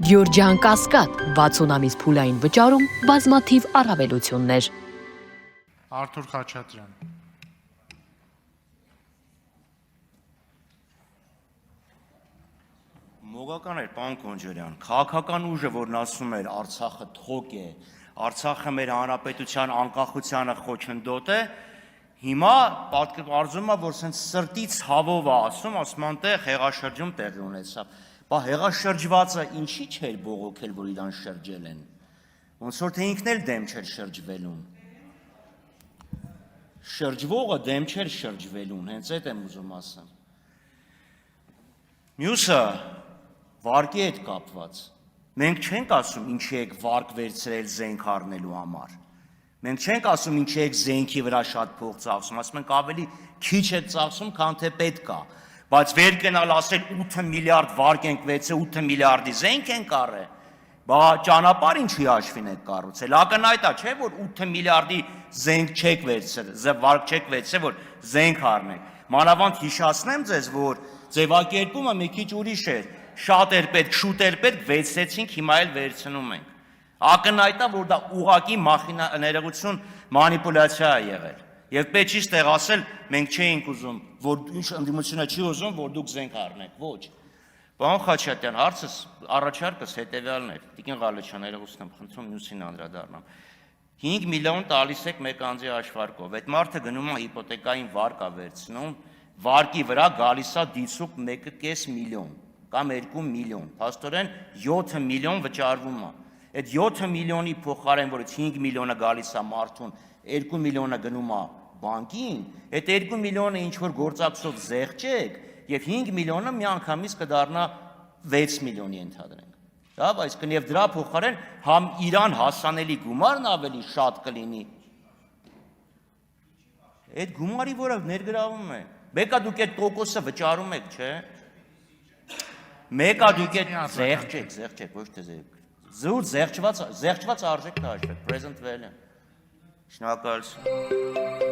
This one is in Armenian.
Գյորջյան Կասկադ 60 ամիս փուլային վճարում բազմաթիվ առավելություններ։ Արթուր Խաչատրյան։ Մոգական էր, պարոն Կոնջարյան, քաղաքական ուժը, որն ասում էր Արցախը թոք է, Արցախը մեր հանրապետության անկախությանը խոչընդոտ է, հիմա արզում է, որ սենց սրտի ցավով է ասում անտեղ հեղաշրջում տեղի ունեցավ։ Բա հեղաշրջվածը ինչի չէր բողոքել, որ իրան շրջել են։ Ոնց որ թե ինքն էլ դեմ չէր շրջվելուն։ Շրջվողը դեմ չէր շրջվելուն, հենց այդ եմ ուզում ասեմ։ Մյուսը վարկի հետ կապված։ Մենք չենք ասում ինչի եք վարկ վերցրել զենք առնելու համար։ Մենք չենք ասում ինչի եք զենքի վրա շատ փող ծախսում, ասում ենք ավելի քիչ եք ծախսում, քան թե պետք է։ Բայց վեր կենալ ասել 8 միլիարդ վարկ ենք վերցրել, 8 միլիարդի զենք ենք առել, բա ճանապարհ ինչի հաշվին եք կառուցել։ Ակնհայտ է, չէ՞ որ 8 միլիարդի զենք չեք վերցրել, վարկ չեք վերցրել, որ զենք առնեք։ Մանավանդ հիշացնեմ ձեզ, որ ձևակերպումը մի քիչ ուրիշ էր։ Շատ էր պետք, շուտ էր պետք, վերցրեցինք, հիմա էլ վերցնում ենք։ Ակնհայտ է, որ դա ուղղակի ներողություն մանիպուլյացիա է եղել։ Եվ պետք չի ստեղ ասել, մենք չէինք ուզում, որ ինչ ընդդիմությունը չի ուզում, որ դուք զենք առնեք, ոչ։ Պարոն Խաչատրյան, հարցս առաջարկս հետևյալն էր, Տիկին Ղալեչյան, ներողություն եմ խնդրում, մյուսին անդրադառնամ։ 5 միլիոն տալիս եք մեկ անձի հաշվարկով, այդ մարդը գնում է հիպոթեկային վարկ է վերցնում, վարկի վրա գալիս է դիցուկ 1,5 միլիոն կամ 2 միլիոն, փաստորեն 7 միլիոն վճարվում է։ Այդ 7 միլիոնի փոխարեն, որից 5 միլիոնը գալիս է մարդուն, 2 միլիոնը գնում է բանկին, այդ 2 միլիոնը ինչ-որ գործակցով զեղչեք և 5 միլիոնը միանգամից կդառնա 6 միլիոնի ենթադրենք։ Բայց և դրա փոխարեն համ իրան հասանելի գումարն ավելի շատ կլինի, այդ գումարի, որը ներգրավում է, մեկը դուք այդ տոկոսը վճարում եք, չէ, մեկը դուք այդ զեղչեք, ոչ թե զուր զեղչված արժեք կհաշվեք, present value, շնորհակալություն։